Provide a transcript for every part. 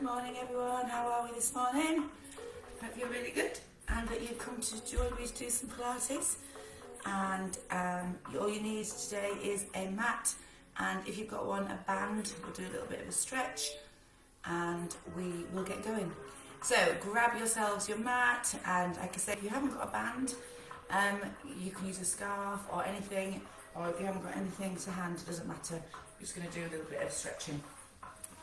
morning everyone, how are we this morning? Hope you're really good and that you've come to join me to do some Pilates. And all you need today is a mat, and if you've got one, a band. We'll do a little bit of a stretch and we will get going. So grab yourselves your mat, and like I said, if you haven't got a band, you can use a scarf or anything, or if you haven't got anything to hand, it doesn't matter. We're just going to do a little bit of stretching.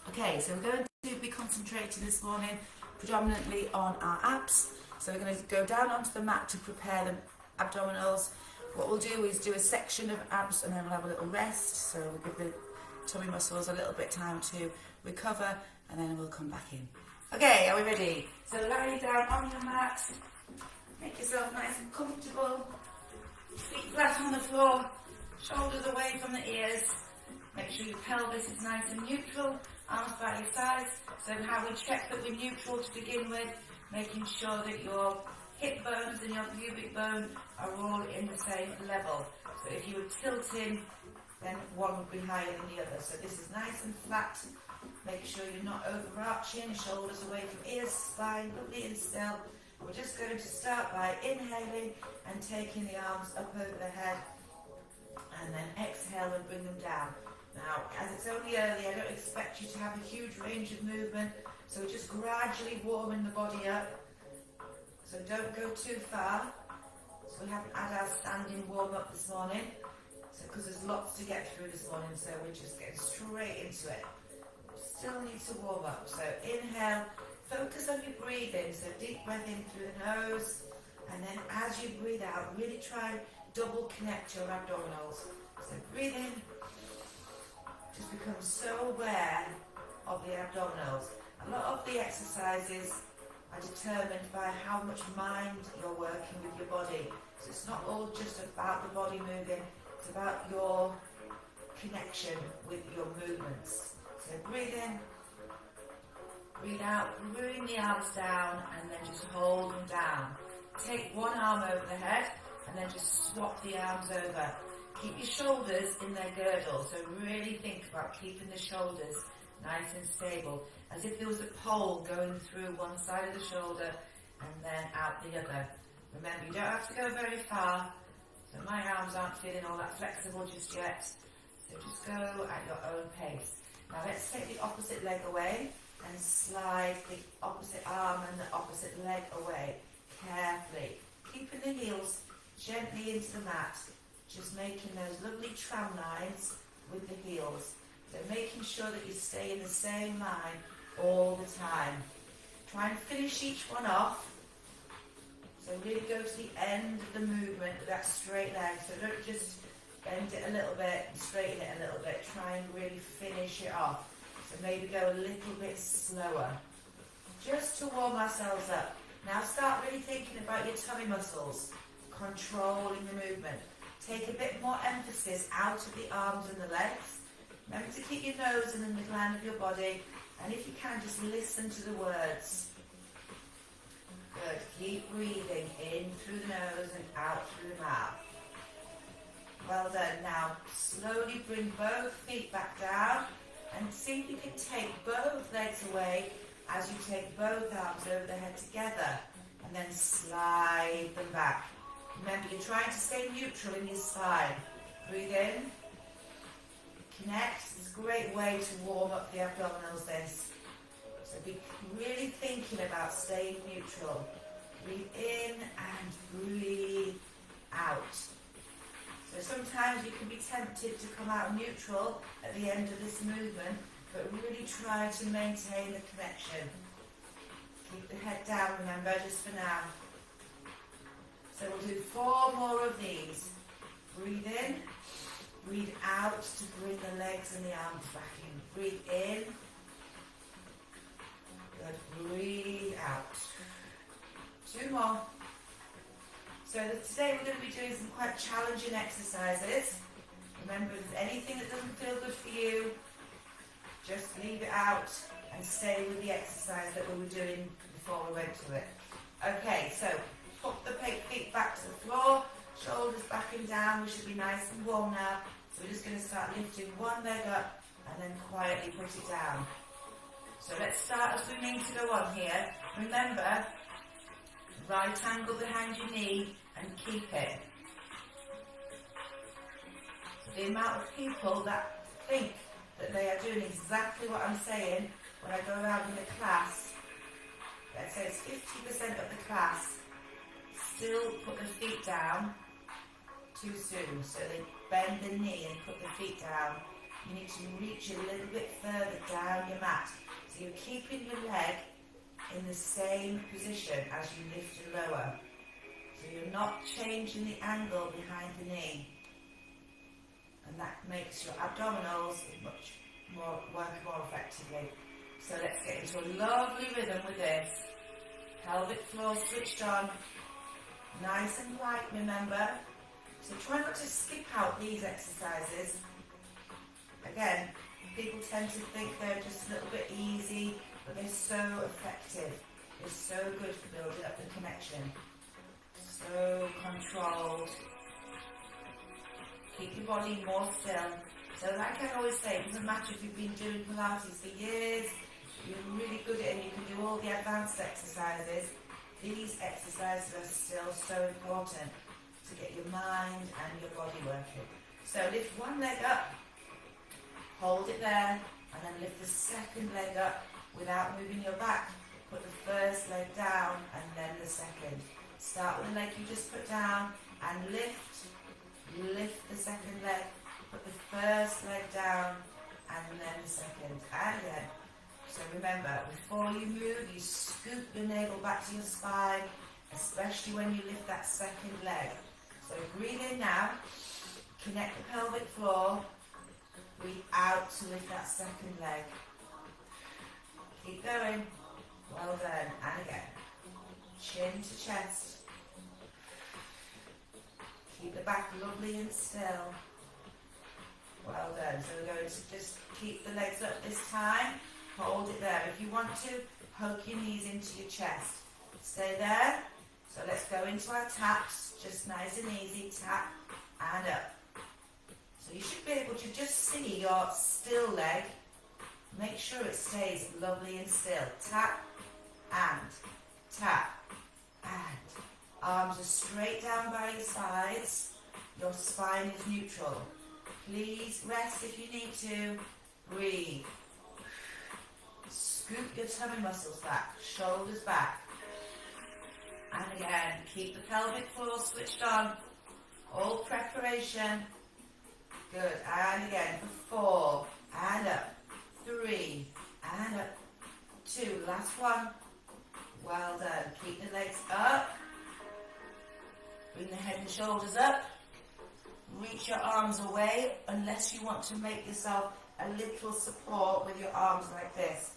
Okay, so we're going to be concentrating this morning predominantly on our abs. So we're going to go down onto the mat to prepare the abdominals. What we'll do is do a section of abs and then we'll have a little rest. So we'll give the tummy muscles a little bit time to recover, and then we'll come back in. Okay, are we ready? So lie down on your mat, make yourself nice and comfortable, feet flat on the floor, shoulders away from the ears. Make sure your pelvis is nice and neutral, arms by your sides. So how we check that we're neutral to begin with, making sure that your hip bones and your pubic bone are all in the same level. So if you were tilting, then one would be higher than the other. So this is nice and flat. Make sure you're not overarching, shoulders away from ears, spine lovely and still. We're just going to start by inhaling and taking the arms up over the head, and then exhale and bring them down. Now, as it's only early, I don't expect you to have a huge range of movement, so we're just gradually warming the body up. So don't go too far. So we haven't had our standing warm up this morning, because there's lots to get through this morning, so we're just getting straight into it. Still need to warm up. So inhale, focus on your breathing, so deep breath in through the nose, and then as you breathe out, really try and double connect your abdominals. So breathe in, just become so aware of the abdominals. A lot of the exercises are determined by how much mind you're working with your body. So it's not all just about the body moving, it's about your connection with your movements. So breathe in, breathe out, bring the arms down, and then just hold them down. Take one arm over the head, and then just swap the arms over. Keep your shoulders in their girdle, so really think about keeping the shoulders nice and stable, as if there was a pole going through one side of the shoulder and then out the other. Remember, you don't have to go very far, so my arms aren't feeling all that flexible just yet, so just go at your own pace. Now let's take the opposite leg away and slide the opposite arm and the opposite leg away carefully, keeping the heels gently into the mat, just making those lovely tram lines with the heels. So making sure that you stay in the same line all the time. Try and finish each one off. So really go to the end of the movement with that straight leg. So don't just bend it a little bit, straighten it a little bit. Try and really finish it off. So maybe go a little bit slower, just to warm ourselves up. Now start really thinking about your tummy muscles, controlling the movement. Take a bit more emphasis out of the arms and the legs. Remember to keep your nose in the midline of your body, and if you can, just listen to the words. Good. Keep breathing in through the nose and out through the mouth. Well done. Now slowly bring both feet back down and see if you can take both legs away as you take both arms over the head together, and then slide them back. Remember, you're trying to stay neutral in your spine. Breathe in. Connect. It's a great way to warm up the abdominals, this. So be really thinking about staying neutral. Breathe in and breathe out. So sometimes you can be tempted to come out neutral at the end of this movement, but really try to maintain the connection. Keep the head down, remember, just for now. So we'll do 4 more of these. Breathe in, breathe out to bring the legs and the arms back in. Breathe in. Good. Breathe out. 2 more. So today we're going to be doing some quite challenging exercises. Remember, if there's anything that doesn't feel good for you, just leave it out and stay with the exercise that we were doing before we went to it. Okay, so put the feet back to the floor, shoulders back and down. We should be nice and warm now. So we're just going to start lifting one leg up and then quietly put it down. So let's start as we mean to go on here. Remember, right angle behind your knee and keep it. The amount of people that think that they are doing exactly what I'm saying when I go around in the class, let's say it's 50% of the class, still put the feet down too soon. So they bend the knee and put the feet down. You need to reach a little bit further down your mat. So you're keeping your leg in the same position as you lift and lower. So you're not changing the angle behind the knee. And that makes your abdominals work more effectively. So let's get into a lovely rhythm with this. Pelvic floor switched on. Nice and light, remember. So try not to skip out these exercises. Again, people tend to think they're just a little bit easy, but they're so effective. They're so good for building up the connection. So controlled. Keep your body more still. So like I always say, it doesn't matter if you've been doing Pilates for years, you're really good at it and you can do all the advanced exercises. These exercises are still so important to get your mind and your body working. So lift one leg up, hold it there, and then lift the second leg up without moving your back. Put the first leg down and then the second. Start with the leg you just put down and lift the second leg, put the first leg down and then the second, and then. So remember, before you move, you scoop your navel back to your spine, especially when you lift that second leg. So breathe in now, connect the pelvic floor, breathe out to lift that second leg. Keep going, well done, and again, chin to chest. Keep the back lovely and still. Well done. So we're going to just keep the legs up this time. Hold it there. If you want to, poke your knees into your chest. Stay there. So let's go into our taps. Just nice and easy. Tap and up. So you should be able to just see your still leg. Make sure it stays lovely and still. Tap and tap and. Arms are straight down by your sides. Your spine is neutral. Please rest if you need to. Breathe. Scoop your tummy muscles back. Shoulders back. And again, keep the pelvic floor switched on. All preparation. Good. And again for 4. And up. 3. And up. 2. Last one. Well done. Keep the legs up. Bring the head and shoulders up. Reach your arms away unless you want to make yourself a little support with your arms like this.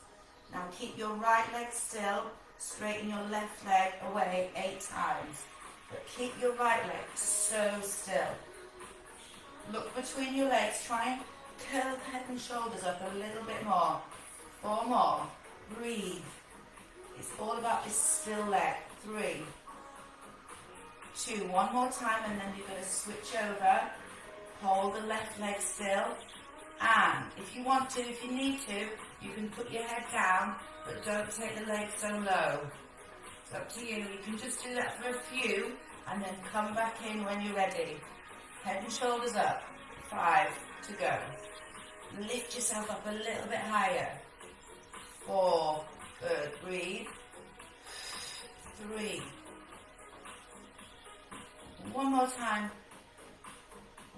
Now keep your right leg still. Straighten your left leg away 8 times. But keep your right leg so still. Look between your legs. Try and curl the head and shoulders up a little bit more. 4 more. Breathe. It's all about this still leg. 3. 2, one more time, and then you're going to switch over. Hold the left leg still. And if you want to, if you need to, you can put your head down, but don't take the leg so low. It's up to you. You can just do that for a few, and then come back in when you're ready. Head and shoulders up. 5 to go. Lift yourself up a little bit higher. 4, good. Breathe. 3. One more time.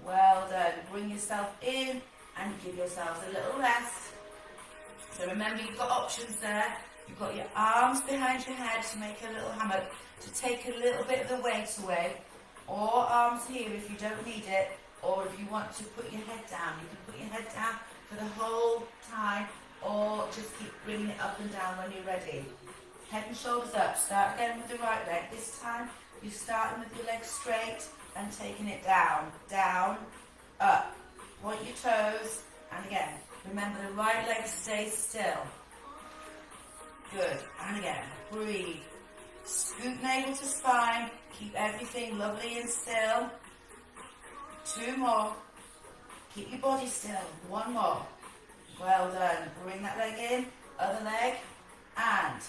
Well done. Bring yourself in and give yourselves a little rest. So remember, you've got options there. You've got your arms behind your head to make a little hammock, to take a little bit of the weight away, or arms here if you don't need it, or if you want to put your head down, you can put your head down for the whole time, or just keep bringing it up and down when you're ready. Head and shoulders up. Start again with the right leg. This time you're starting with your legs straight and taking it down, down, up. Point your toes, and again, remember the right leg stays still. Good, and again, breathe. Scoot navel to spine, keep everything lovely and still. 2 more. Keep your body still. 1 more. Well done. Bring that leg in other leg, and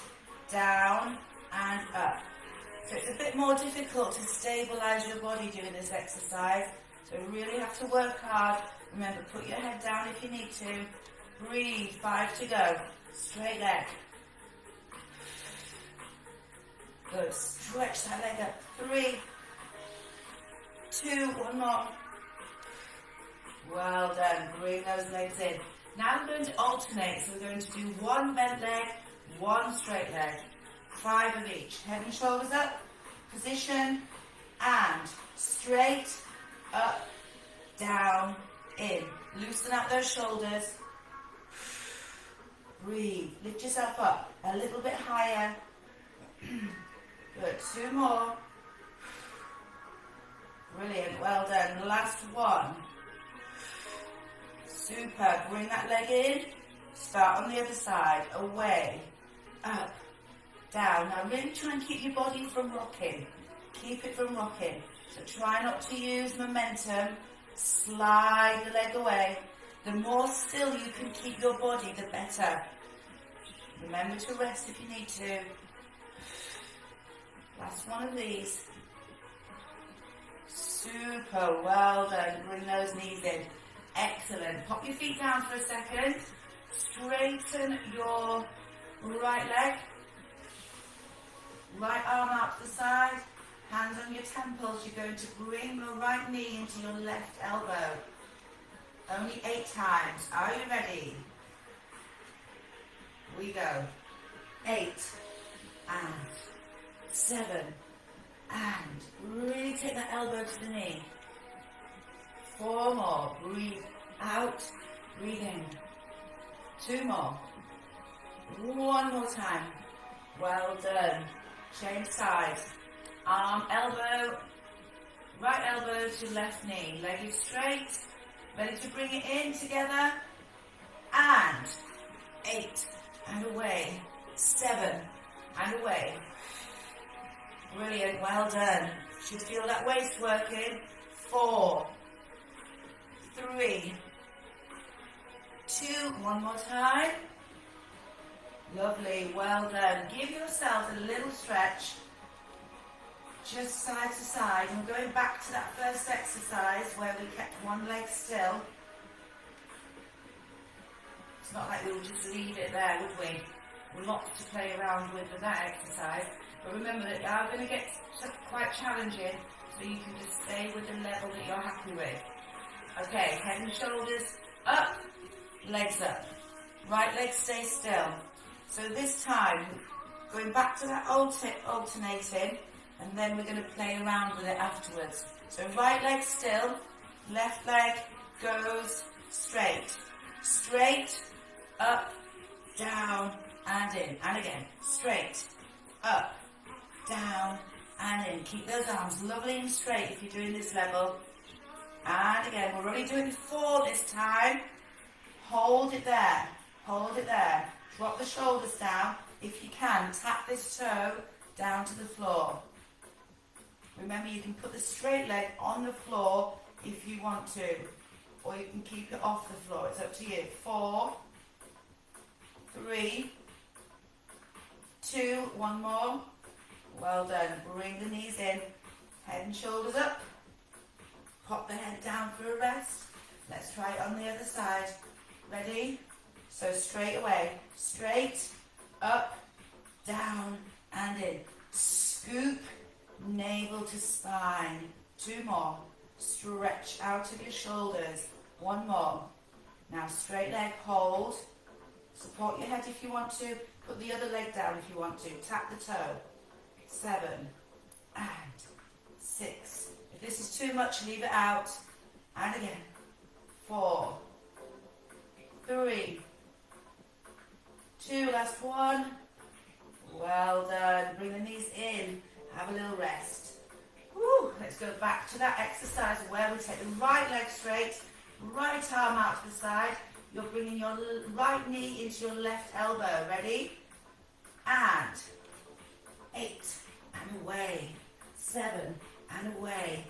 down and up. So it's a bit more difficult to stabilize your body doing this exercise. So you really have to work hard. Remember, put your head down if you need to. Breathe, 5 to go. Straight leg. Good, stretch that leg up. 3, 2, one more. Well done, bring those legs in. Now we're going to alternate, so we're going to do one bent leg, one straight leg. 5 of each. Head and shoulders up, position, and straight, up, down, in. Loosen up those shoulders. Breathe, lift yourself up a little bit higher. Good, 2 more. Brilliant, well done. Last one. Super, bring that leg in. Start on the other side. Away, up, down. Now really try and keep your body from rocking. Keep it from rocking. So try not to use momentum. Slide the leg away. The more still you can keep your body, the better. Remember to rest if you need to. Last one of these. Super, well done. Bring those knees in. Excellent. Pop your feet down for a second. Straighten your right leg. Right arm out to the side. Hands on your temples. You're going to bring your right knee into your left elbow. Only 8 times. Are you ready? We go. 8 and 7 and really take that elbow to the knee. 4 more. Breathe out, breathe in. 2 more. 1 more time. Well done. Change sides. Arm, elbow, right elbow to left knee. Leg is straight. Ready to bring it in together. And 8 and away. 7 and away. Brilliant, well done. Should feel that waist working. 4, 3, 2, one more time. Lovely, well done. Give yourself a little stretch. Just side to side. And going back to that first exercise where we kept one leg still. It's not like we would just leave it there, would we? Lots to play around with that exercise. But remember that you are going to get quite challenging, so you can just stay with the level that you're happy with. Okay, head and shoulders up, legs up. Right leg stays still. So this time, going back to that alternating, and then we're going to play around with it afterwards. So right leg still, left leg goes straight. Straight, up, down, and in. And again, straight, up, down, and in. Keep those arms lovely and straight if you're doing this level. And again, we're only doing 4 this time. Hold it there. Hold it there. Drop the shoulders down. If you can, tap this toe down to the floor. Remember, you can put the straight leg on the floor if you want to. Or you can keep it off the floor. It's up to you. 4, 3, 2, one more. Well done. Bring the knees in. Head and shoulders up. Pop the head down for a rest. Let's try it on the other side. Ready? So straight away. Straight, up, down, and in. Scoop, navel to spine. 2 more. Stretch out of your shoulders. 1 more. Now straight leg, hold. Support your head if you want to. Put the other leg down if you want to. Tap the toe. 7 and 6. If this is too much, leave it out. And again. 4, 3, 2, last one. Well done. Bring the knees in. Have a little rest. Woo. Let's go back to that exercise where we take the right leg straight, right arm out to the side. You're bringing your right knee into your left elbow. Ready? And 8 and away. 7 and away.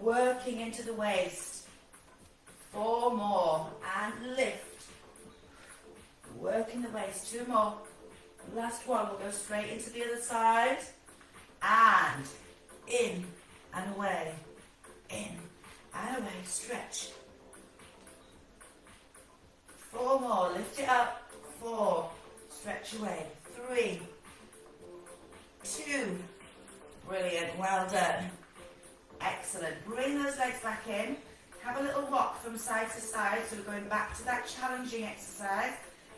Working into the waist. 4 more. And lift. Working the waist. 2 more. Last one. We'll go straight into the other side. And in and away. In and away. Stretch. 4 more. Lift it up. 4. Stretch away. 3. 2. Brilliant. Well done. Excellent. Bring those legs back in. Have a little rock from side to side. So we're going back to that challenging exercise.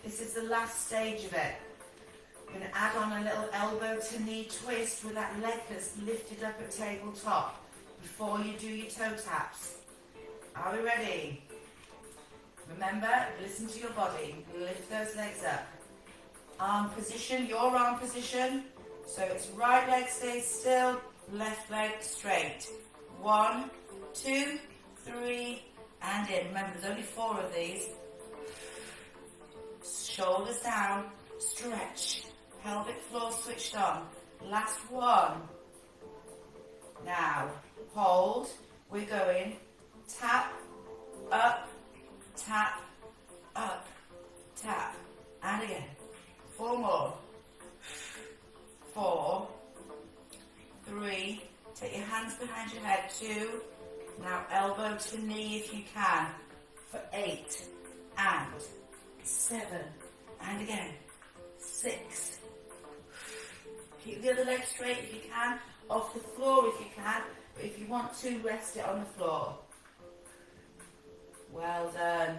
This is the last stage of it. We're going to add on a little elbow to knee twist with that leg that's lifted up at tabletop before you do your toe taps. Are we ready? Remember, listen to your body. Lift those legs up. Arm position, your arm position. So it's right leg stays still, left leg straight. 1, 2, 3, and in. Remember, there's only 4 of these. Shoulders down, stretch. Pelvic floor switched on. Last one. Now, hold. We're going tap, up, tap, up, tap. And again. 4 more. 4, 3. Take your hands behind your head. 2. Now elbow to knee if you can. For 8. And 7. And again. 6. Keep the other leg straight if you can. Off the floor if you can. But if you want to, rest it on the floor. Well done.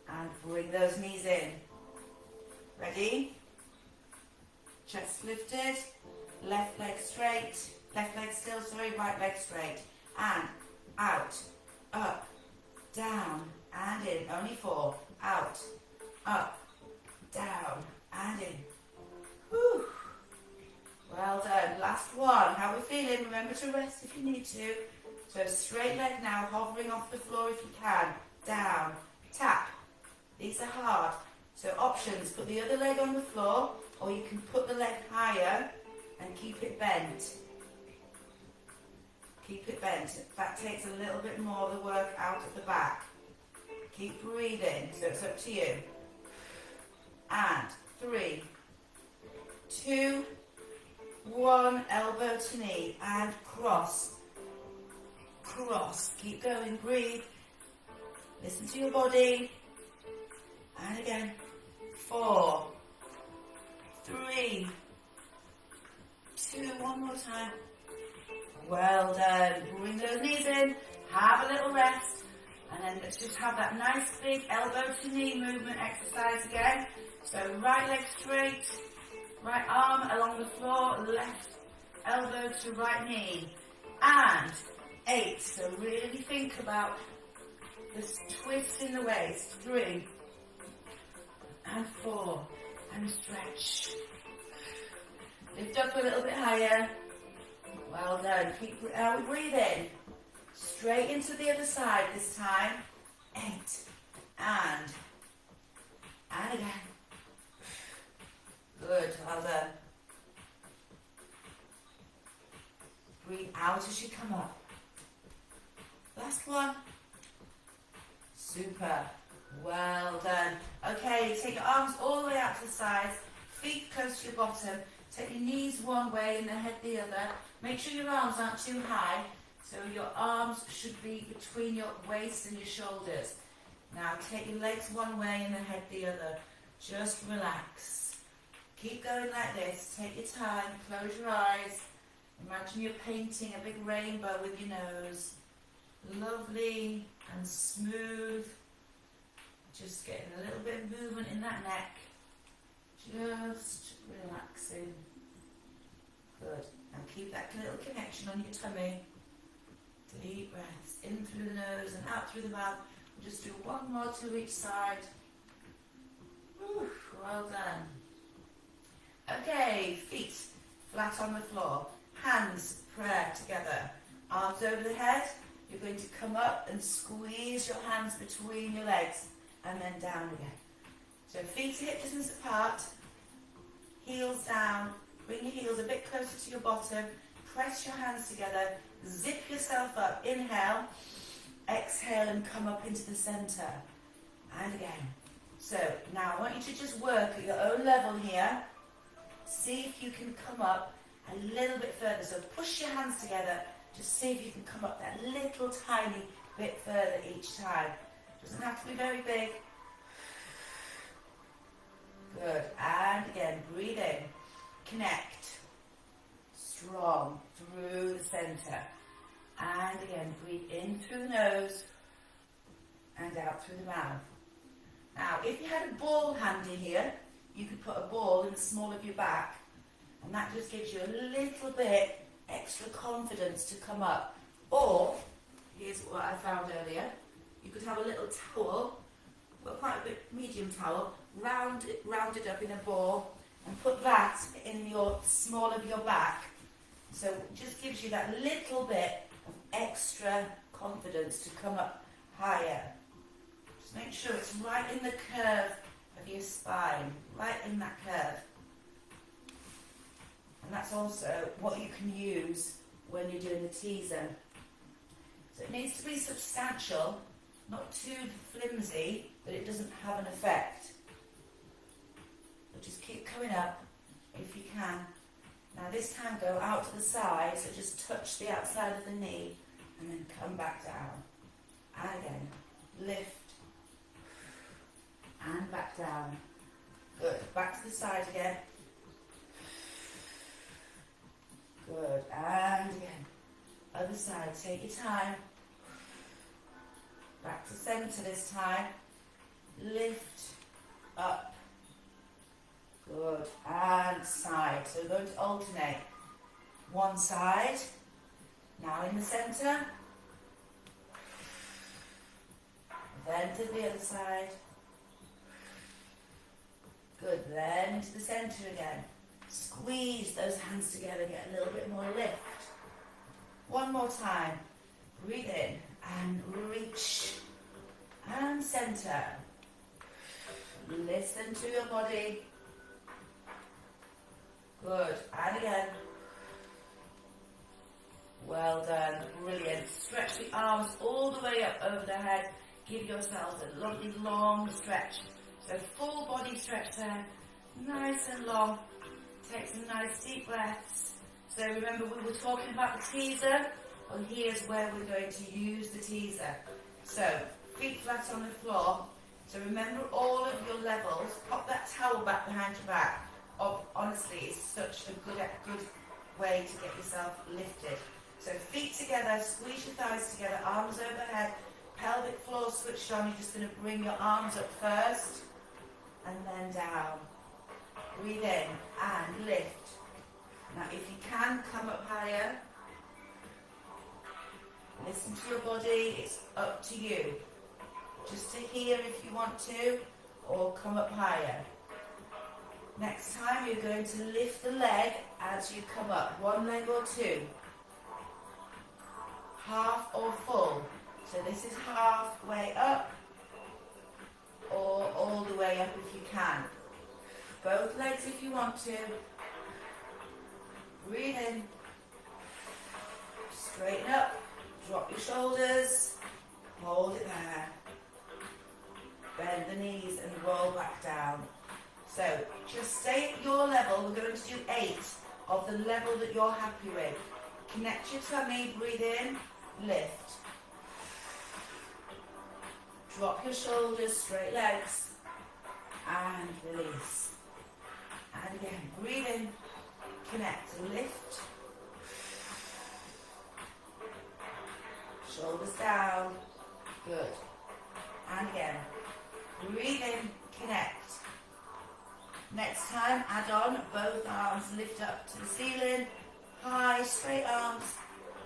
And bring those knees in. Ready? Chest lifted. Left leg straight. Left leg still, sorry. Right leg straight. And out. Up. Down. And in. Only 4. Out. Up. Down. And in. Whew. Well done. Last one. How are we feeling? Remember to rest if you need to. So straight leg now, hovering off the floor if you can. Down. Tap. These are hard. So options, put the other leg on the floor, or you can put the leg higher and keep it bent. Keep it bent. That takes a little bit more of the work out at the back. Keep breathing, so it's up to you. And 3, 2, 1, elbow to knee, and cross. Cross. Keep going, breathe. Listen to your body. And again. 4, 3, 2, one more time. Well done. Bring those knees in. Have a little rest. And then let's just have that nice big elbow to knee movement exercise again. So right leg straight. Right arm along the floor. Left elbow to right knee. And 8. So really think about this twist in the waist. 3. And 4. And stretch. Lift up a little bit higher. Well done. Keep breathing. Straight into the other side this time. 8. And again. Good. Well done. Breathe out as you come up. Last one. Super. Well done. Okay, take your arms all the way out to the sides, feet close to your bottom. Take your knees one way and the head the other. Make sure your arms aren't too high, so your arms should be between your waist and your shoulders. Now take your legs one way and the head the other. Just relax. Keep going like this. Take your time. Close your eyes. Imagine you're painting a big rainbow with your nose. Lovely and smooth. Just getting a little bit of movement in that neck. Just relaxing. Good. And keep that little connection on your tummy. Deep breaths in through the nose and out through the mouth. We'll just do one more to each side. Whew, well done. Okay, feet flat on the floor. Hands prayer together. Arms over the head. You're going to come up and squeeze your hands between your legs. And then down again. So feet to hip distance apart, heels down, bring your heels a bit closer to your bottom, press your hands together, zip yourself up, inhale, exhale and come up into the center. And again, So now I want you to just work at your own level here. See if you can come up a little bit further. So push your hands together. Just see if you can come up that little tiny bit further each time. Doesn't have to be very big. Good. And again, breathe in. Connect. Strong through the center. And again, breathe in through the nose and out through the mouth. Now, if you had a ball handy here, you could put a ball in the small of your back, and that just gives you a little bit extra confidence to come up. Or, here's what I found earlier, you could have a little towel, well, quite a bit medium towel, rounded up in a ball, and put that in your small of your back. So it just gives you that little bit of extra confidence to come up higher. Just make sure it's right in the curve of your spine, right in that curve. And that's also what you can use when you're doing the teaser. So it needs to be substantial, not too flimsy, that it doesn't have an effect. But just keep coming up if you can. Now this time go out to the side, so just touch the outside of the knee and then come back down. And again, lift and back down. Good, back to the side again. Good, and again, other side, take your time. Back to center this time. Lift, up. Good, and side. So we're going to alternate. One side, now in the center. Then to the other side. Good, then to the center again. Squeeze those hands together, get a little bit more lift. One more time. Breathe in and reach and center. Listen to your body. Good, and again. Well done, brilliant. Stretch the arms all the way up over the head. Give yourselves a lovely long stretch. So full body stretch there, nice and long. Take some nice deep breaths. So remember we were talking about the teaser. Well, here's where we're going to use the teaser. So feet flat on the floor. So remember all of your levels. Pop that towel back behind your back. Honestly, it's such a good way to get yourself lifted. So feet together, squeeze your thighs together, arms overhead, pelvic floor switched on. You're just going to bring your arms up first and then down. Breathe in and lift. Now if you can, come up higher. Listen to your body, it's up to you. Just to here if you want to, or come up higher. Next time you're going to lift the leg as you come up. One leg or two. Half or full. So this is halfway up or all the way up if you can. Both legs if you want to. Breathe in. Straighten up. Drop your shoulders. Hold it there. Bend the knees and roll back down. So just stay at your level. We're going to do 8 of the level that you're happy with. Connect your tummy. Breathe in. Lift. Drop your shoulders. Straight legs. And release. And again, breathe in, connect, lift, shoulders down, good. And again, breathe in, connect. Next time, add on, both arms lift up to the ceiling, high, straight arms,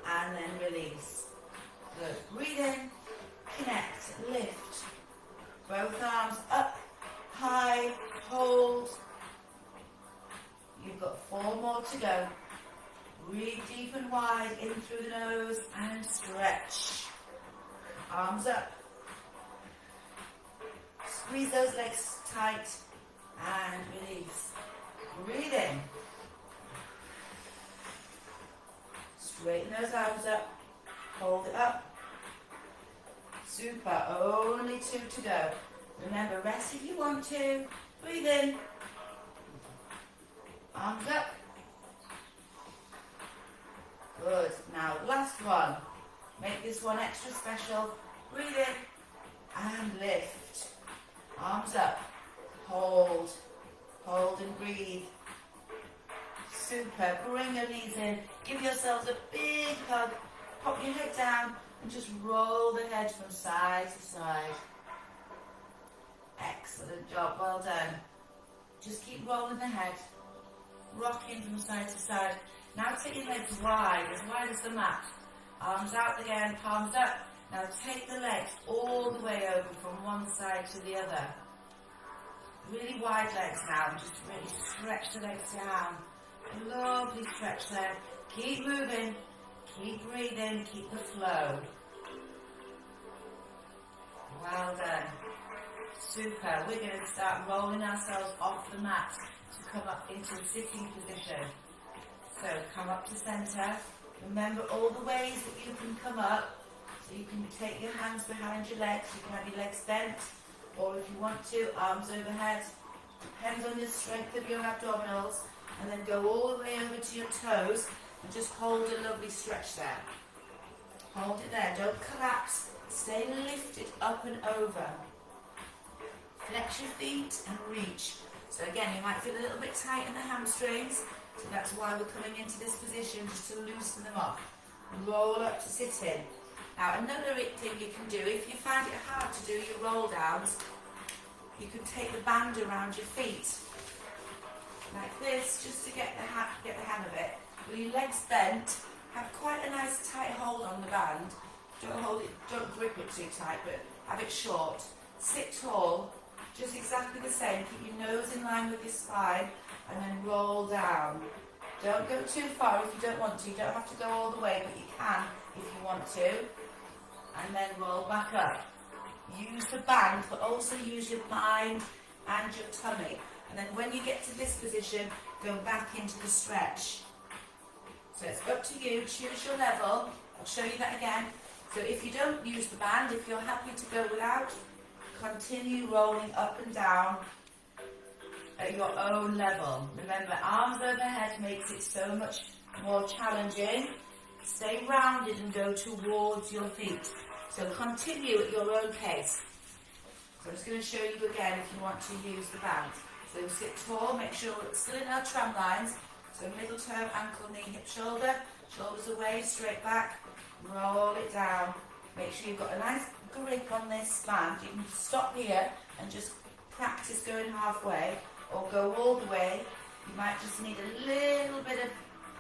and then release. Good, breathe in, connect, lift, both arms up, high, hold. You've got 4 more to go. Breathe deep and wide in through the nose and stretch. Arms up. Squeeze those legs tight and release. Breathe in. Straighten those arms up. Hold it up. Super. Only 2 to go. Remember, rest if you want to. Breathe in. Arms up. Good. Now, last one. Make this one extra special. Breathe in and lift. Arms up. Hold. Hold and breathe. Super. Bring your knees in. Give yourselves a big hug. Pop your head down and just roll the head from side to side. Excellent job. Well done. Just keep rolling the head. Rocking from side to side. Now take your legs wide as the mat. Arms out again, palms up. Now take the legs all the way over from one side to the other. Really wide legs now. Just really stretch the legs down. Lovely stretch there. Keep moving. Keep breathing. Keep the flow. Well done. Super. We're going to start rolling ourselves off the mat to come up into a sitting position. So come up to centre. Remember all the ways that you can come up. So you can take your hands behind your legs. You can have your legs bent. Or if you want to, arms overhead. Depends on the strength of your abdominals. And then go all the way over to your toes. And just hold a lovely stretch there. Hold it there. Don't collapse. Stay lifted up and over. Flex your feet and reach. So again, you might feel a little bit tight in the hamstrings. So that's why we're coming into this position, just to loosen them up. Roll up to sit in. Now another thing you can do, if you find it hard to do your roll downs, you can take the band around your feet. Like this, just to get the hang of it. With your legs bent, have quite a nice tight hold on the band. Don't grip it too tight, but have it short. Sit tall, just exactly the same. Keep your nose in line with your spine, and then roll down. Don't go too far if you don't want to. You don't have to go all the way, but you can if you want to. And then roll back up. Use the band, but also use your mind and your tummy. And then when you get to this position, go back into the stretch. So it's up to you. Choose your level. I'll show you that again. So if you don't use the band, if you're happy to go without, continue rolling up and down at your own level. Remember, arms overhead makes it so much more challenging. Stay rounded and go towards your feet. So continue at your own pace. So I'm just going to show you again if you want to use the band. So sit tall, make sure we're still in our tram lines. So middle toe, ankle, knee, hip, shoulder. Shoulders away, straight back. Roll it down. Make sure you've got a nice grip on this band. You can stop here and just practice going halfway, or go all the way. You might just need a little bit of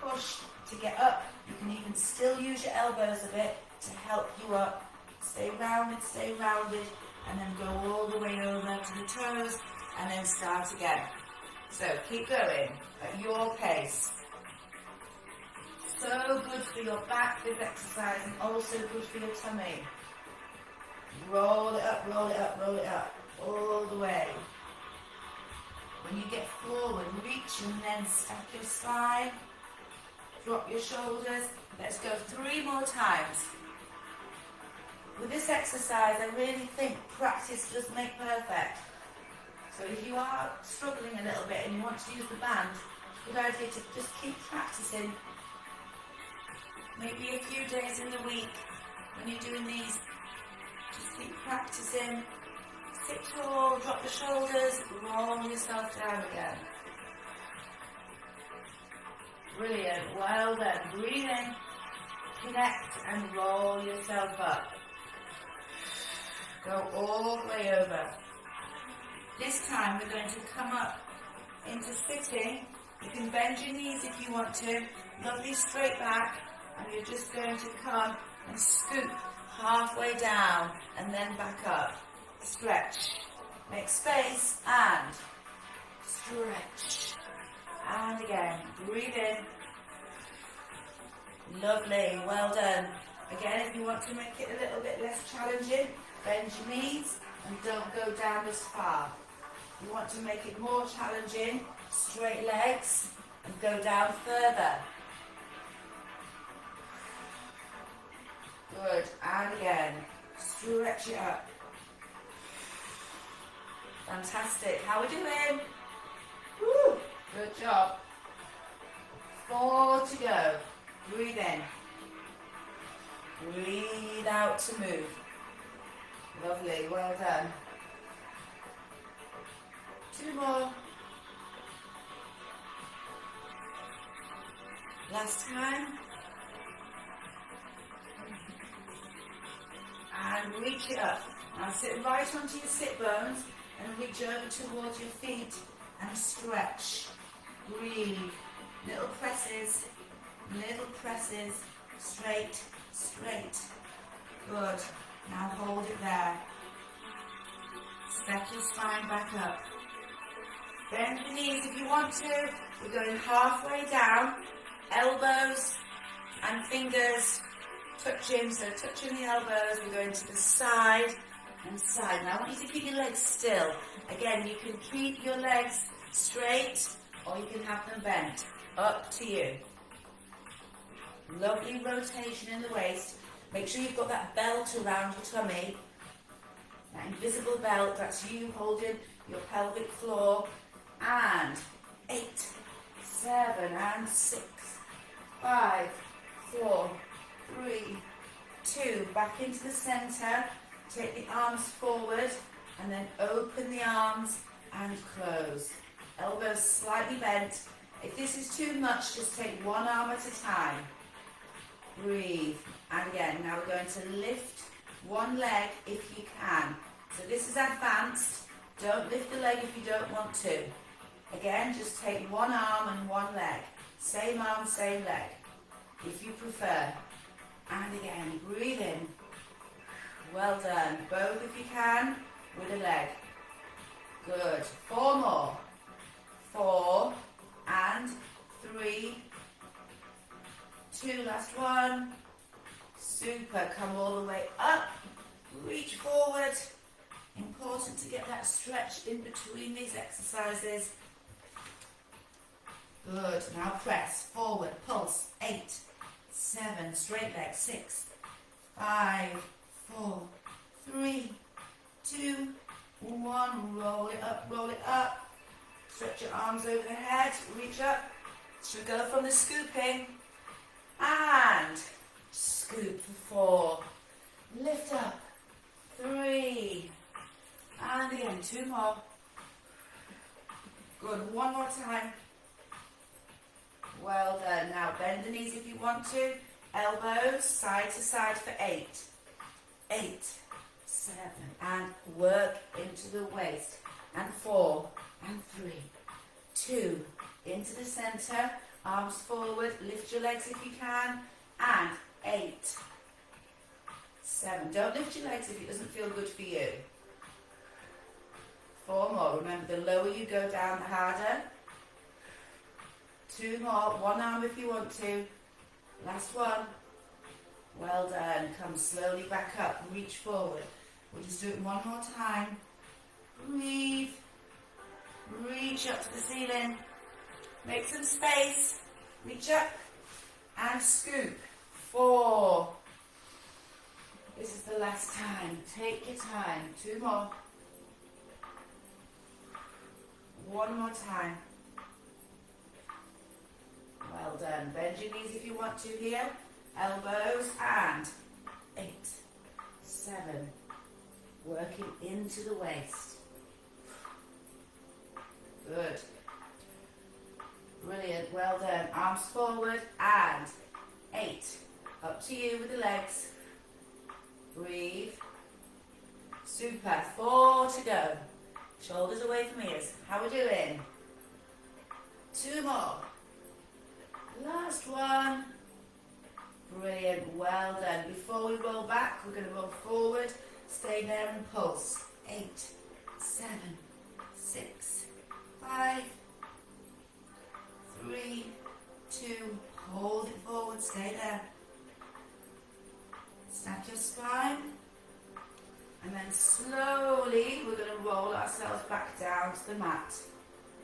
push to get up. You can even still use your elbows a bit to help you up. Stay rounded, and then go all the way over to the toes, and then start again. So keep going at your pace. So good for your back, this exercise, and also good for your tummy. Roll it up, roll it up, roll it up, all the way. When you get forward, reach and then stack your spine. Drop your shoulders. Let's go 3 more times. With this exercise, I really think practice does make perfect. So if you are struggling a little bit and you want to use the band, good idea to just keep practicing. Maybe a few days in the week when you're doing these, just keep practicing. Sit tall, drop the shoulders, roll yourself down again. Brilliant, well done. Breathe in, connect and roll yourself up. Go all the way over. This time we're going to come up into sitting. You can bend your knees if you want to. Lovely straight back. And you're just going to come and scoop halfway down and then back up. Stretch. Make space and stretch. And again, breathe in. Lovely, well done. Again, if you want to make it a little bit less challenging, bend your knees and don't go down as far. You want to make it more challenging, straight legs and go down further. Good, and again, stretch it up. Fantastic. How are we doing? Woo. Good job. 4 to go. Breathe in. Breathe out to move. Lovely. Well done. 2 more. Last time. And reach it up. Now sit right onto your sit bones and reach over towards your feet and stretch. Breathe. Little presses. Straight, straight. Good. Now hold it there. Step your spine back up. Bend the knees if you want to. We're going halfway down. Elbows and fingers touching, so touching the elbows. We're going to the side and side. Now I want you to keep your legs still. Again, you can keep your legs straight or you can have them bent. Up to you. Lovely rotation in the waist. Make sure you've got that belt around your tummy. That invisible belt, that's you holding your pelvic floor. And 8, 7, and 6, 5, 4, 3, 2. Back into the center. Take the arms forward and then open the arms and close. Elbows slightly bent. If this is too much, just take one arm at a time. Breathe. And again, now we're going to lift one leg if you can. So this is advanced. Don't lift the leg if you don't want to. Again, just take one arm and one leg. Same arm, same leg, if you prefer. And again, breathe in. Well done. Both if you can, with a leg. Good. 4 more. 4 and 3, 2, last one. Super. Come all the way up. Reach forward. Important to get that stretch in between these exercises. Good. Now press forward. Pulse. 8, 7. Straight leg. 6, 5, 4, 3, 2, 1. Roll it up. Roll it up. Stretch your arms over the head. Reach up. Should go from the scooping. And scoop for 4. Lift up. 3. And again, 2 more. Good. 1 more time. Well done. Now bend the knees if you want to. Elbows side to side for 8. 8, 7. And work into the waist. And 4. And 3. 2. Into the center. Arms forward. Lift your legs if you can. And 8, 7. Don't lift your legs if it doesn't feel good for you. 4 more. Remember, the lower you go down, the harder. 2 more. 1 arm if you want to. Last one. Well done. Come slowly back up. Reach forward. We'll just do it 1 more time. Breathe. Reach up to the ceiling. Make some space. Reach up. And scoop. 4. This is the last time. Take your time. 2 more. 1 more time. Well done. Bend your knees if you want to here. Elbows and 8, 7. Working into the waist. Good. Brilliant. Well done. Arms forward and 8. Up to you with the legs. Breathe. Super. 4 to go. Shoulders away from ears. How are we doing? 2 more. Last one. Brilliant. Well done. Before we roll back, we're going to roll forward. Stay there and pulse. 8, 7, 6, 5, 3, 2. Hold it forward. Stay there. Stack your spine. And then slowly we're going to roll ourselves back down to the mat.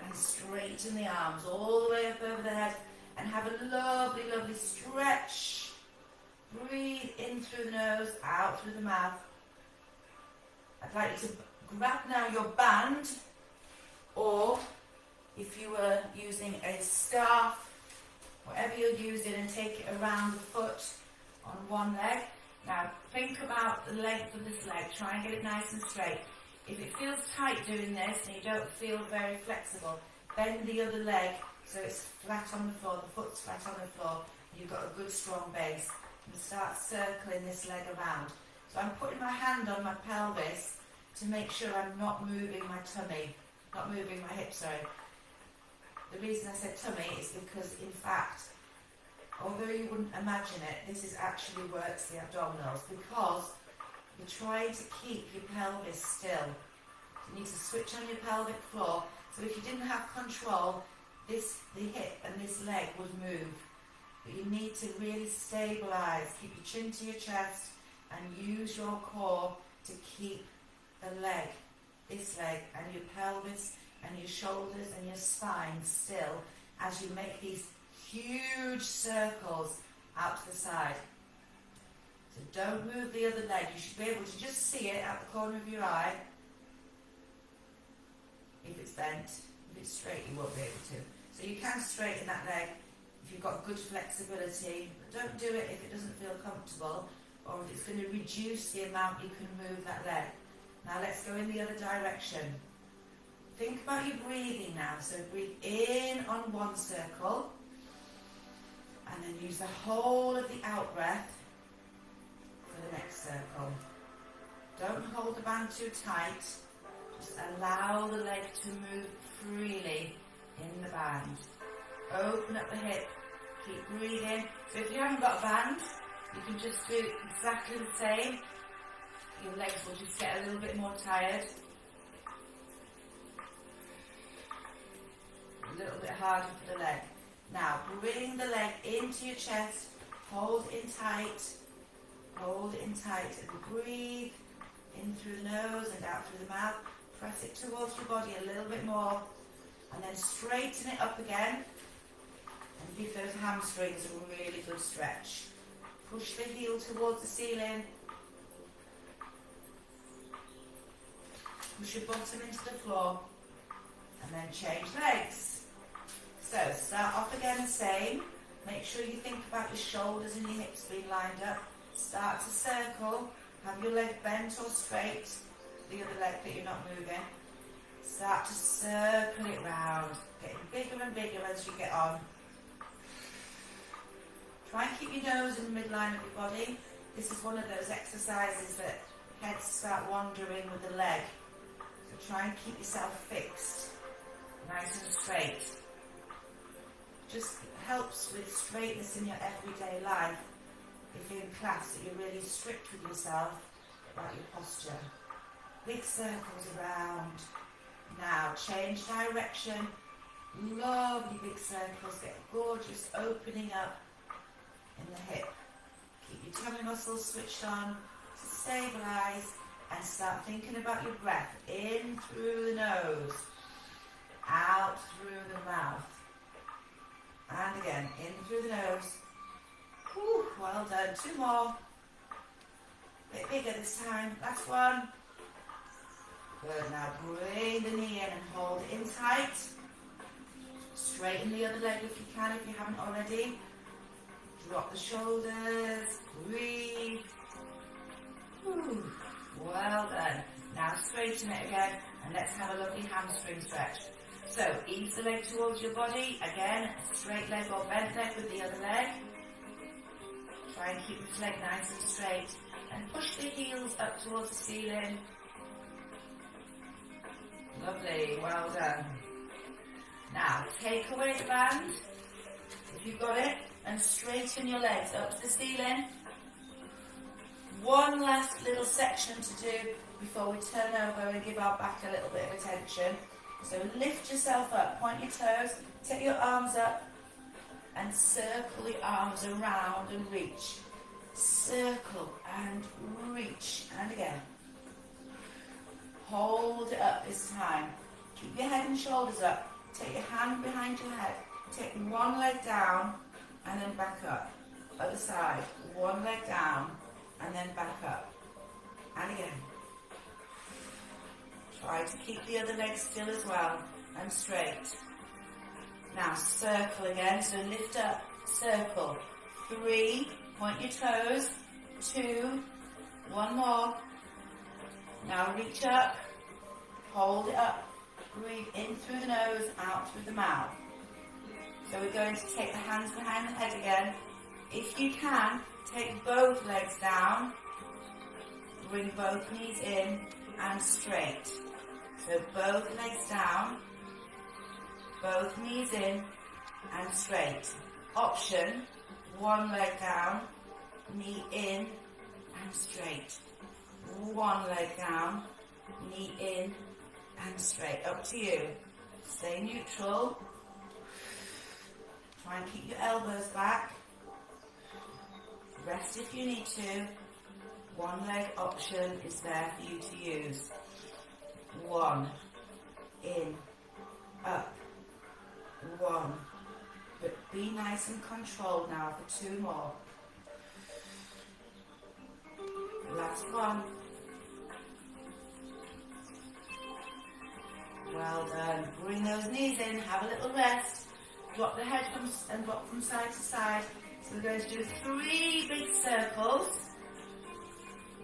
And straighten the arms all the way up over the head. And have a lovely, lovely stretch. Breathe in through the nose, out through the mouth. I'd like you to grab now your band, or if you were using a staff, whatever you're using, and take it around the foot on one leg. Now think about the length of this leg, try and get it nice and straight. If it feels tight doing this and you don't feel very flexible, bend the other leg so it's flat on the floor, the foot's flat on the floor, and you've got a good strong base. And start circling this leg around. So I'm putting my hand on my pelvis to make sure I'm not moving my tummy, not moving my hips, sorry. The reason I said tummy is because, in fact, although you wouldn't imagine it, this is actually works the abdominals, because you're trying to keep your pelvis still. You need to switch on your pelvic floor, so if you didn't have control, the hip and this leg would move. But you need to really stabilise, keep your chin to your chest, and use your core to keep the leg, this leg, and your pelvis, and your shoulders, and your spine still, as you make these huge circles out to the side. So don't move the other leg. You should be able to just see it out the corner of your eye. If it's bent, if it's straight, you won't be able to. So you can straighten that leg if you've got good flexibility, but don't do it if it doesn't feel comfortable, or if it's going to reduce the amount you can move that leg. Now let's go in the other direction. Think about your breathing now. So breathe in on one circle, and then use the whole of the out breath for the next circle. Don't hold the band too tight. Just allow the leg to move freely in the band. Open up the hip. Keep breathing. So if you haven't got a band, you can just do exactly the same. Your legs will just get a little bit more tired. A little bit harder for the leg. Now bring the leg into your chest. Hold it in tight. Hold it in tight, and breathe in through the nose and out through the mouth. Press it towards your body a little bit more, and then straighten it up again, and give those hamstrings a really good stretch. Push the heel towards the ceiling. Push your bottom into the floor, and then change legs. So start off again the same. Make sure you think about your shoulders and your hips being lined up. Start to circle. Have your leg bent or straight, the other leg that you're not moving. Start to circle it round, getting bigger and bigger as you get on. Try and keep your nose in the midline of your body. This is one of those exercises that heads start wandering with the leg. So try and keep yourself fixed, nice and straight. Just helps with straightness in your everyday life. If you're in class, that you're really strict with yourself about your posture. Big circles around. Now change direction. Lovely big circles. Get a gorgeous opening up in the hip. Keep your tummy muscles switched on to stabilise, and start thinking about your breath. In through the nose, out through the mouth. And again, in through the nose. Whew, well done. Two more. Bit bigger this time. Last one. Good. Now bring the knee in and hold it in tight. Straighten the other leg if you can, if you haven't already. Drop the shoulders. Breathe. Whew, well done. Now straighten it again, and let's have a lovely hamstring stretch. So ease the leg towards your body. Again, straight leg or bent leg with the other leg. Try and keep this leg nice and straight, and push the heels up towards the ceiling. Lovely, well done. Now take away the band, if you've got it, and straighten your legs up to the ceiling. One last little section to do before we turn over and give our back a little bit of attention. So lift yourself up, point your toes, take your arms up, and circle the arms around and reach. Circle and reach. And again. Hold it up this time. Keep your head and shoulders up. Take your hand behind your head. Take one leg down and then back up. Other side. One leg down and then back up. And again. Try to keep the other leg still as well and straight. Now circle again, so lift up, circle. 3, point your toes. 2, 1 more. Now reach up, hold it up, breathe in through the nose, out through the mouth. So we're going to take the hands behind the head again. If you can, take both legs down, bring both knees in and straight. So both legs down, both knees in and straight. Option, one leg down, knee in and straight. One leg down, knee in and straight. Up to you. Stay neutral. Try and keep your elbows back. Rest if you need to. One leg option is there for you to use. 1, in, up, 1. But be nice and controlled now for 2 more. Last one. Well done. Bring those knees in, have a little rest. Drop the head and rock from side to side. So we're going to do 3 big circles.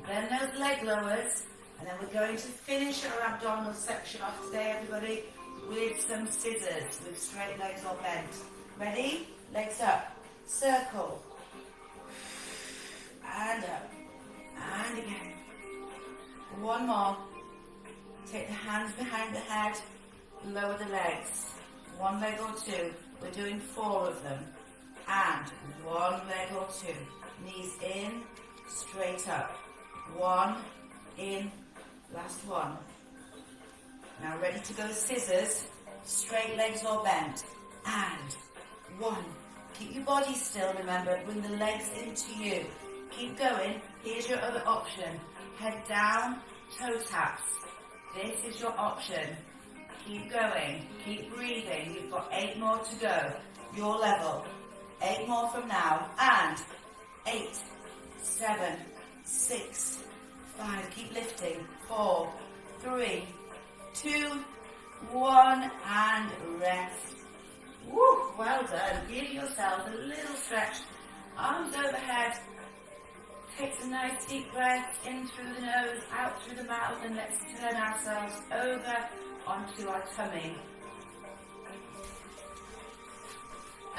Then those leg lowers. And then we're going to finish our abdominal section off today, everybody, with some scissors, with straight legs or bent. Ready? Legs up. Circle. And up. And again. 1 more. Take the hands behind the head. Lower the legs. 1 leg or 2. We're doing 4 of them. And 1 leg or 2. Knees in, straight up. 1, in, last 1. Now ready to go scissors, straight legs or bent. And 1. Keep your body still, remember, bring the legs into you. Keep going. Here's your other option. Head down, toe taps. This is your option. Keep going. Keep breathing. You've got 8 more to go. Your level. 8 more from now. And 8, 7, 6, 5. Keep lifting. 4, 3, 2, 1. And rest. Woo, well done. Give yourself a little stretch. Arms overhead. Take some nice deep breaths in through the nose, out through the mouth, and let's turn ourselves over onto our tummy.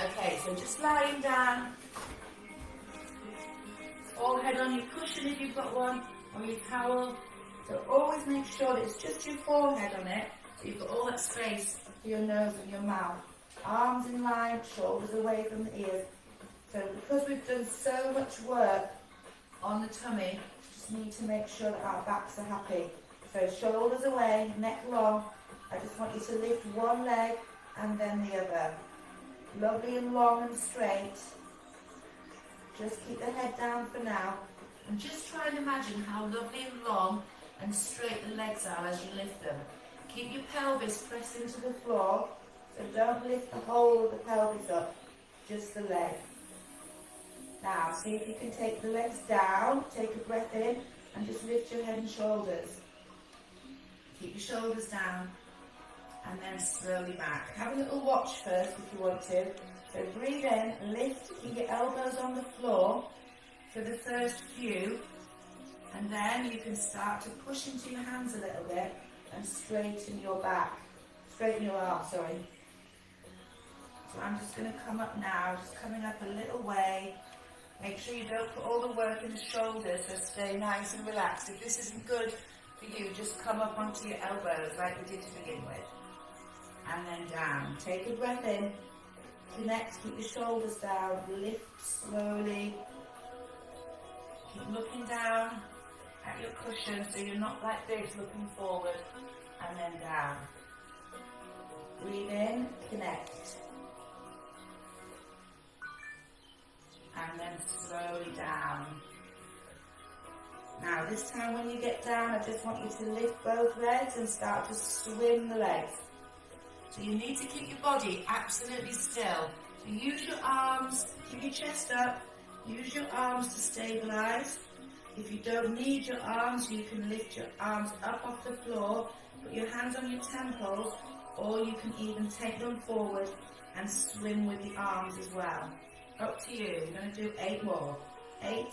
Okay, so just lying down, forehead on your cushion if you've got one, or your towel. So always make sure that it's just your forehead on it, so you've got all that space for your nose and your mouth. Arms in line, shoulders away from the ears. So because we've done so much work on the tummy, just need to make sure that our backs are happy. So shoulders away, neck long. I just want you to lift one leg and then the other. Lovely and long and straight. Just keep the head down for now. And just try and imagine how lovely and long and straight the legs are as you lift them. Keep your pelvis pressed into the floor. So don't lift the whole of the pelvis up, just the leg. Now, see if you can take the legs down, take a breath in, and just lift your head and shoulders. Keep your shoulders down, and then slowly back. Have a little watch first if you want to. So breathe in, lift, keep your elbows on the floor for the first few, and then you can start to push into your hands a little bit and straighten your back. Straighten your arms, sorry. So I'm just going to come up now, just coming up a little way. Make sure you don't put all the work in the shoulders, so stay nice and relaxed. If this isn't good for you, just come up onto your elbows like we did to begin with. And then down. Take a breath in, connect, keep your shoulders down, lift slowly. Keep looking down at your cushion so you're not like this, looking forward, and then down. Breathe in, connect. And then slowly down. Now this time when you get down, I just want you to lift both legs and start to swim the legs. So you need to keep your body absolutely still. So use your arms, keep your chest up, use your arms to stabilize. If you don't need your arms, you can lift your arms up off the floor Put your hands on your temples, or you can even take them forward and swim with the arms as well. Up to you. You're going to do 8 more. 8,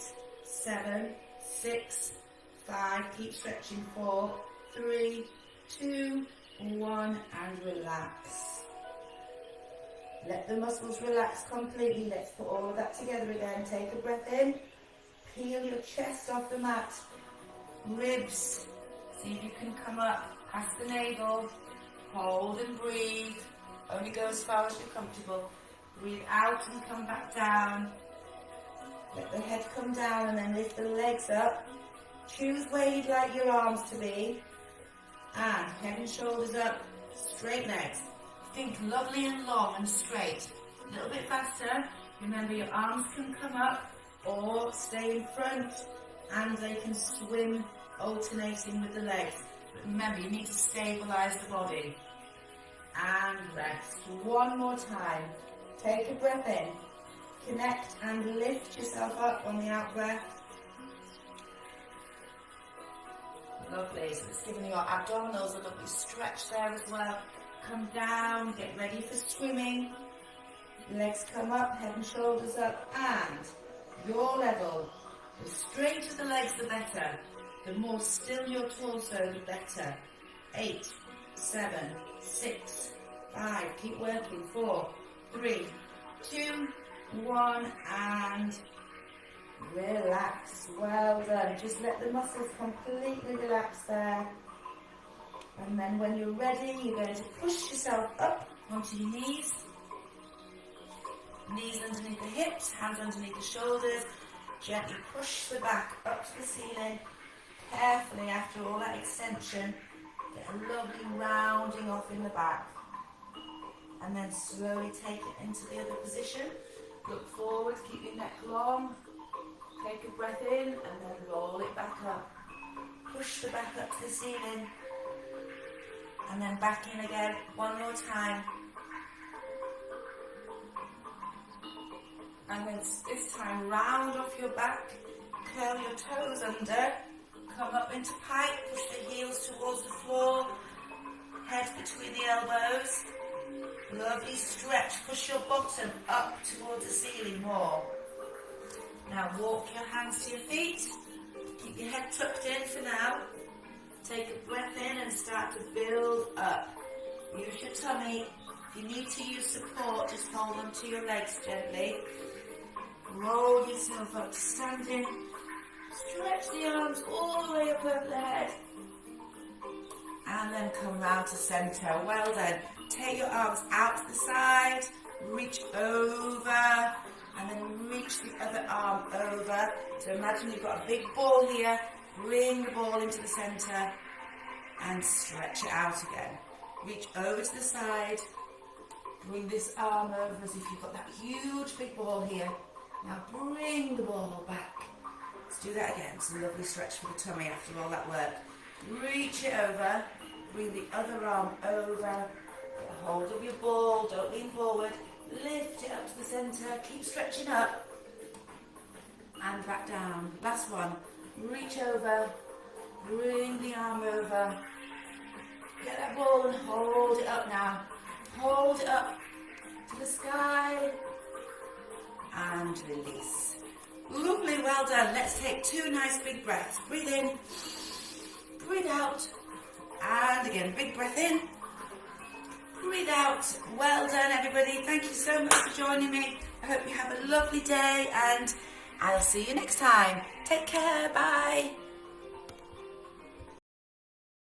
7, 6, 5. Keep stretching. 4, 3, 2, 1, and relax. Let the muscles relax completely. Let's put all of that together again. Take a breath in. Peel your chest off the mat. Ribs. See if you can come up past the navel. Hold and breathe. Only go as far as you're comfortable. Breathe out and come back down. Let the head come down and then lift the legs up. Choose where you'd like your arms to be. And head and shoulders up. Straight legs. Think lovely and long and straight. A little bit faster. Remember, your arms can come up or stay in front, and they can swim alternating with the legs. But remember, you need to stabilise the body. And rest. One more time. Take a breath in. Connect and lift yourself up on the out breath. Lovely. So it's giving your abdominals a lovely stretch there as well. Come down, get ready for swimming. Legs come up, head and shoulders up, and your level. The straighter the legs, the better. The more still your torso, the better. 8, 7, 6, 5. Keep working. 4, 3, 2, 1, and relax. Well done. Just let the muscles completely relax there. And then when you're ready, you're going to push yourself up onto your knees. Knees underneath the hips, hands underneath the shoulders. Gently push the back up to the ceiling. Carefully, after all that extension, get a lovely rounding off in the back. And then slowly take it into the other position. Look forward, keep your neck long. Take a breath in and then roll it back up. Push the back up to the ceiling. And then back in again, one more time. And then this time, round off your back, curl your toes under, come up into pike, push the heels towards the floor, head between the elbows. Lovely stretch, push your bottom up towards the ceiling more. Now walk your hands to your feet, keep your head tucked in for now. Take a breath in and start to build up. Use your tummy. If you need to use support, just hold on to your legs gently. Roll yourself up to standing. Stretch the arms all the way up over the head. And then come round to centre. Well done. Take your arms out to the side. Reach over. And then reach the other arm over. So imagine you've got a big ball here. Bring the ball into the centre and stretch it out again. Reach over to the side. Bring this arm over as if you've got that huge big ball here. Now bring the ball back. Let's do that again. It's a lovely stretch for the tummy after all that work. Reach it over. Bring the other arm over. Get a hold of your ball. Don't lean forward. Lift it up to the centre. Keep stretching up. And back down. Last one. Reach over, bring the arm over, get that ball and hold it up now. Hold it up to the sky and release. Lovely, well done. Let's take 2 nice big breaths. Breathe in, breathe out, and again, big breath in, breathe out. Well done, everybody. Thank you so much for joining me. I hope you have a lovely day, and I'll see you next time. Take care. Bye.